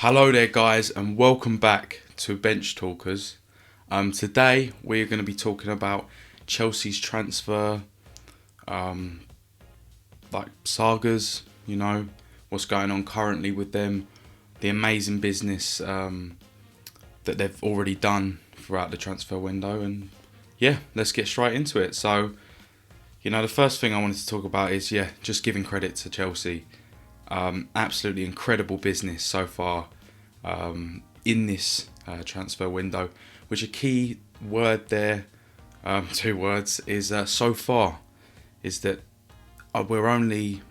Hello there guys and welcome back to Bench Talkers. Today we're going to be talking about Chelsea's transfer sagas, what's going on currently with them, the amazing business that they've already done throughout the transfer window, and yeah, let's get straight into it. So, the first thing I wanted to talk about is just giving credit to Chelsea. Absolutely incredible business so far in this transfer window, which a key word there, two words, is so far, is that we're only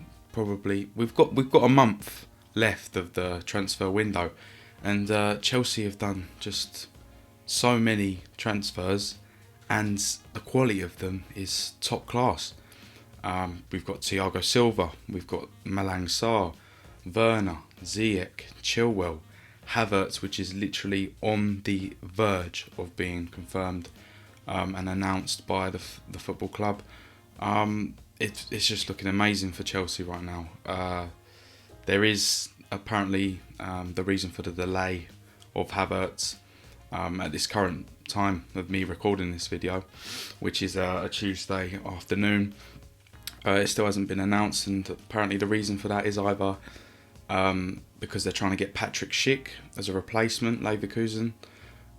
we've got a month left of the transfer window, and Chelsea have done just so many transfers, and the quality of them is top class. We've got Thiago Silva, we've got Malang Sarr, Werner, Ziyech, Chilwell, Havertz, which is literally on the verge of being confirmed and announced by the football club. It's just looking amazing for Chelsea right now. There is apparently the reason for the delay of Havertz at this current time of me recording this video, which is a Tuesday afternoon. It still hasn't been announced, and apparently the reason for that is either because they're trying to get Patrick Schick as a replacement, Leverkusen.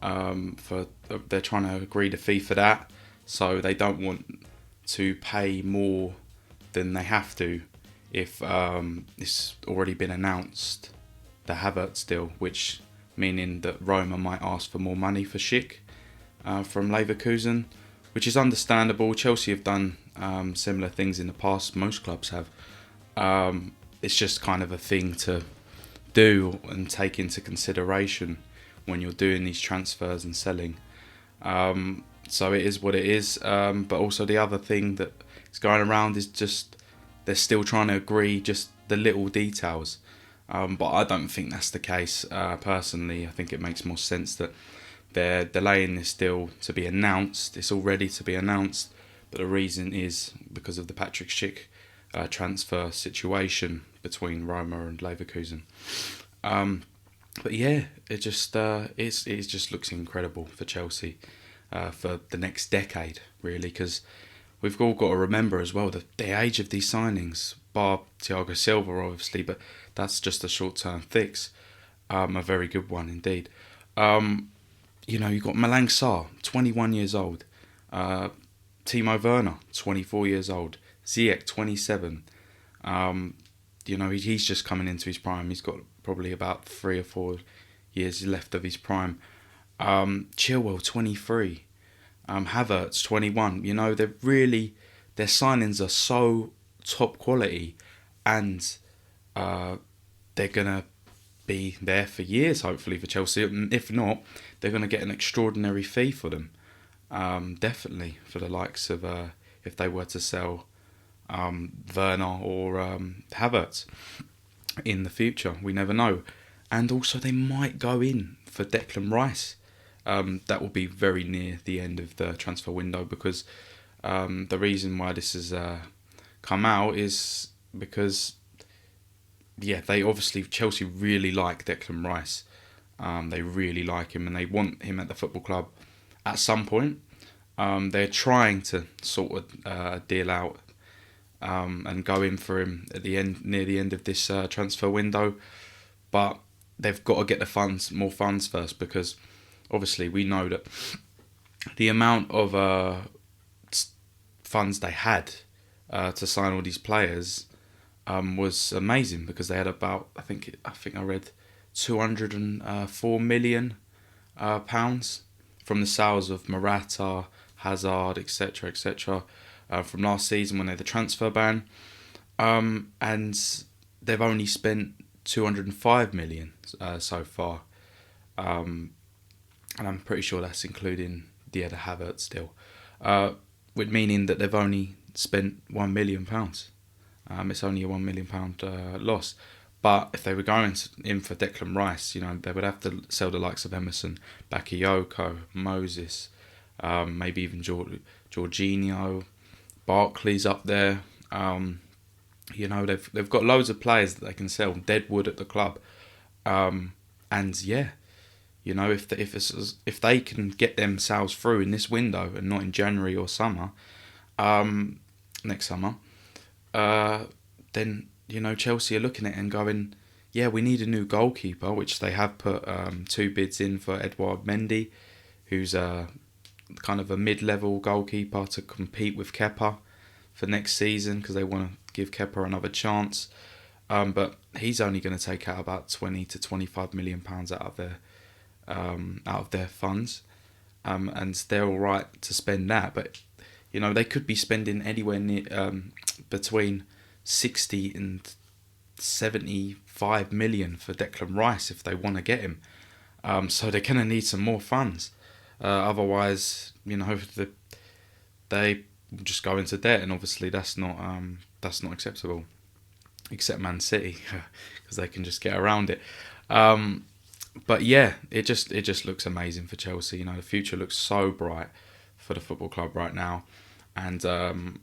They're trying to agree the fee for that, so they don't want to pay more than they have to if it's already been announced, the Havertz deal, which meaning that Roma might ask for more money for Schick from Leverkusen, which is understandable. Chelsea have done similar things in the past. Most clubs have. It's just kind of a thing to do and take into consideration when you're doing these transfers and selling. So it is what it is. But also the other thing that is going around is just they're still trying to agree just the little details. But I don't think that's the case. Personally, I think it makes more sense that they're delaying this deal to be announced. It's all ready to be announced, but the reason is because of the Patrick Schick transfer situation between Roma and Leverkusen. But yeah, it just it just looks incredible for Chelsea for the next decade, really, because we've all got to remember as well that the age of these signings, bar Thiago Silva obviously, but that's just a short-term fix, a very good one indeed. You've got Malang Sarr, 21 years old. Timo Werner, 24 years old. Ziyech, 27. He's just coming into his prime. He's got probably about 3 or 4 years left of his prime. Chilwell, 23. Havertz, 21. Their signings are so top quality, and they're going to be there for years, hopefully, for Chelsea. If not, they're going to get an extraordinary fee for them. Definitely for the likes of if they were to sell Werner or Havertz in the future. We never know. And also they might go in for Declan Rice. That will be very near the end of the transfer window, because the reason why this has come out is because Chelsea really like Declan Rice. They really like him and they want him at the football club at some point. They're trying to sort a deal out and go in for him near the end of this transfer window, but they've got to get more funds first, because obviously we know that the amount of funds they had to sign all these players was amazing, because they had about I think I read 204 million pounds from the sales of Morata, Hazard, etc., from last season when they had the transfer ban, and they've only spent 205 million so far, and I'm pretty sure that's including the Havertz deal, with meaning that they've only spent £1 million. It's only a £1 million loss. But if they were going in for Declan Rice, they would have to sell the likes of Emerson, Bakayoko, Moses, maybe even Jorginho, Barkley's up there. They've got loads of players that they can sell. Deadwood at the club, and And yeah, if they can get themselves through in this window and not in January or summer, next summer, then Chelsea are looking at it and going, yeah, we need a new goalkeeper, which they have put 2 bids in for Edouard Mendy, who's kind of a mid-level goalkeeper to compete with Kepa for next season, because they want to give Kepa another chance. But he's only going to take out about 20 to 25 million pounds out of their funds, and they're all right to spend that. But they could be spending anywhere near between 60 and 75 million for Declan Rice if they want to get him. So they're going to need some more funds. Otherwise, they just go into debt, and obviously that's not acceptable. Except Man City, because they can just get around it. But yeah, it just looks amazing for Chelsea. The future looks so bright for the football club right now, and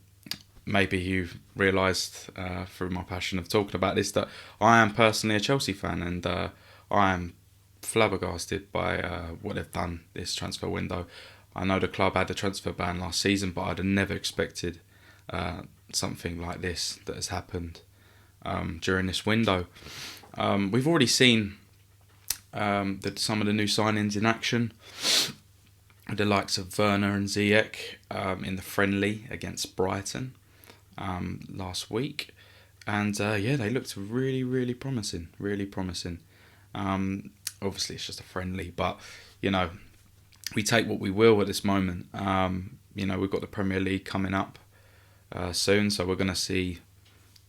maybe you've realised through my passion of talking about this that I am personally a Chelsea fan, and I am flabbergasted by what they've done this transfer window. I know the club had a transfer ban last season, but I'd have never expected something like this that has happened during this window. We've already seen some of the new signings in action, the likes of Werner and Ziyech in the friendly against Brighton last week, and they looked really, really promising. Obviously, it's just a friendly, but we take what we will at this moment. We've got the Premier League coming up soon, so we're going to see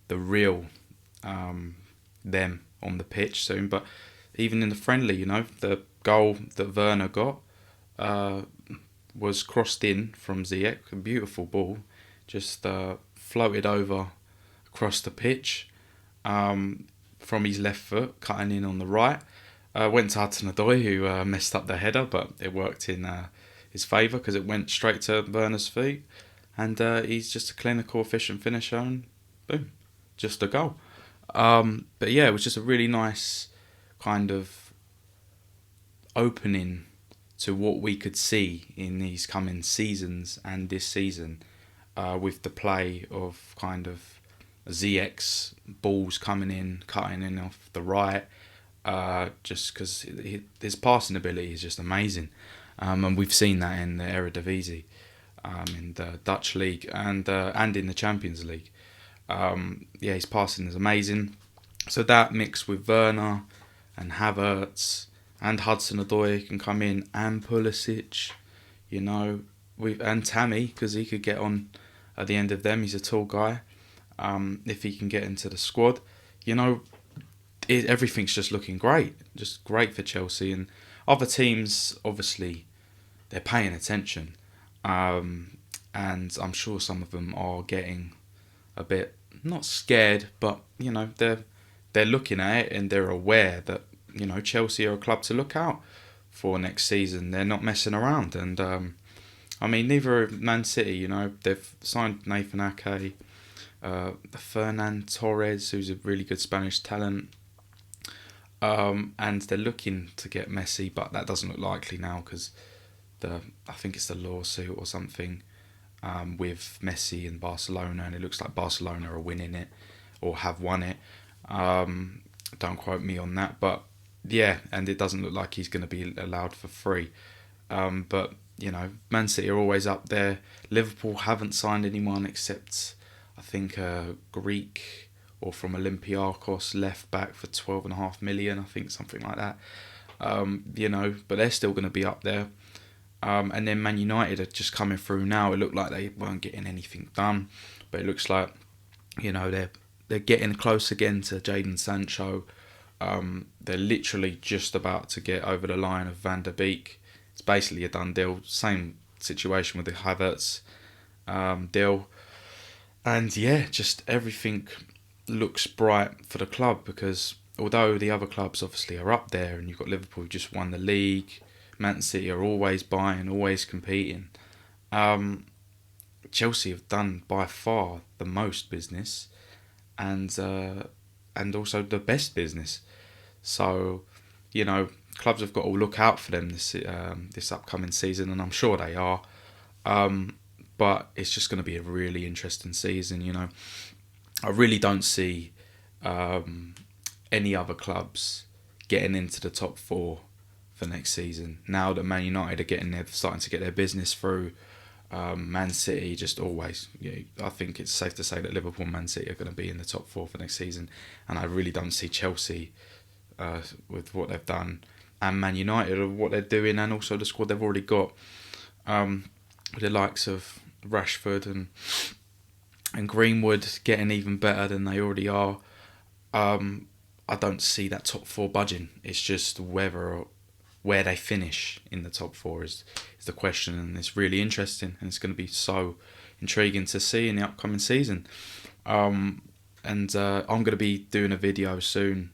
the real them on the pitch soon. But even in the friendly, the goal that Werner got was crossed in from Ziyech, a beautiful ball, just floated over across the pitch from his left foot, cutting in on the right. Went to Hudson-Odoi, who messed up the header, but it worked in his favour because it went straight to Werner's feet, and he's just a clinical, efficient finisher, and boom, just a goal. But yeah, it was just a really nice kind of opening to what we could see in these coming seasons and this season, with the play of kind of Ziyech's balls coming in, cutting in off the right, just because his passing ability is just amazing, and we've seen that in the Eredivisie, in the Dutch league, and in the Champions League. His passing is amazing. So that mixed with Werner and Havertz and Hudson-Odoi can come in, and Pulisic, and Tammy, because he could get on at the end of them. He's a tall guy. If he can get into the squad, everything's just looking great. Just great for Chelsea, and other teams, obviously, they're paying attention. And I'm sure some of them are getting a bit, not scared, but they're looking at it and they're aware that Chelsea are a club to look out for next season. They're not messing around, and neither are Man City. They've signed Nathan Ake, Fernan Torres, who's a really good Spanish talent, and they're looking to get Messi, but that doesn't look likely now because I think it's the lawsuit or something with Messi and Barcelona, and it looks like Barcelona are winning it or have won it. Don't quote me on that, but yeah, and it doesn't look like he's going to be allowed for free. But Man City are always up there. Liverpool haven't signed anyone except I think a Greek or from Olympiacos left back for 12.5 million, I think, something like that. But they're still going to be up there. And then Man United are just coming through now. It looked like they weren't getting anything done, but it looks like they're getting close again to Jadon Sancho. They're literally just about to get over the line of Van der Beek. It's basically a done deal. Same situation with the Havertz deal. And yeah, just everything looks bright for the club, because although the other clubs obviously are up there, and you've got Liverpool who just won the league, Man City are always buying, always competing. Chelsea have done by far the most business, and also the best business. So, clubs have got to look out for them this upcoming season, and I'm sure they are. But it's just going to be a really interesting season. You know, I really don't see any other clubs getting into the top four for next season. Now that Man United are getting there, starting to get their business through. Man City just always. I think it's safe to say that Liverpool and Man City are going to be in the top four for next season, and I really don't see Chelsea with what they've done, and Man United of what they're doing, and also the squad they've already got, with the likes of Rashford and Greenwood getting even better than they already are. I don't see that top four budging. It's just where they finish in the top four is the question, and it's really interesting, and it's going to be so intriguing to see in the upcoming season. I'm going to be doing a video soon,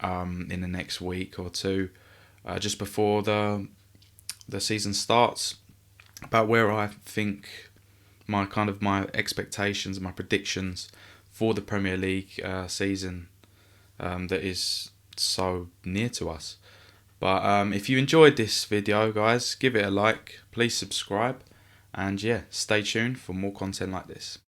in the next week or two, just before the season starts, about where I think my expectations, my predictions for the Premier League season that is so near to us. But if you enjoyed this video, guys, give it a like, please subscribe, and yeah, stay tuned for more content like this.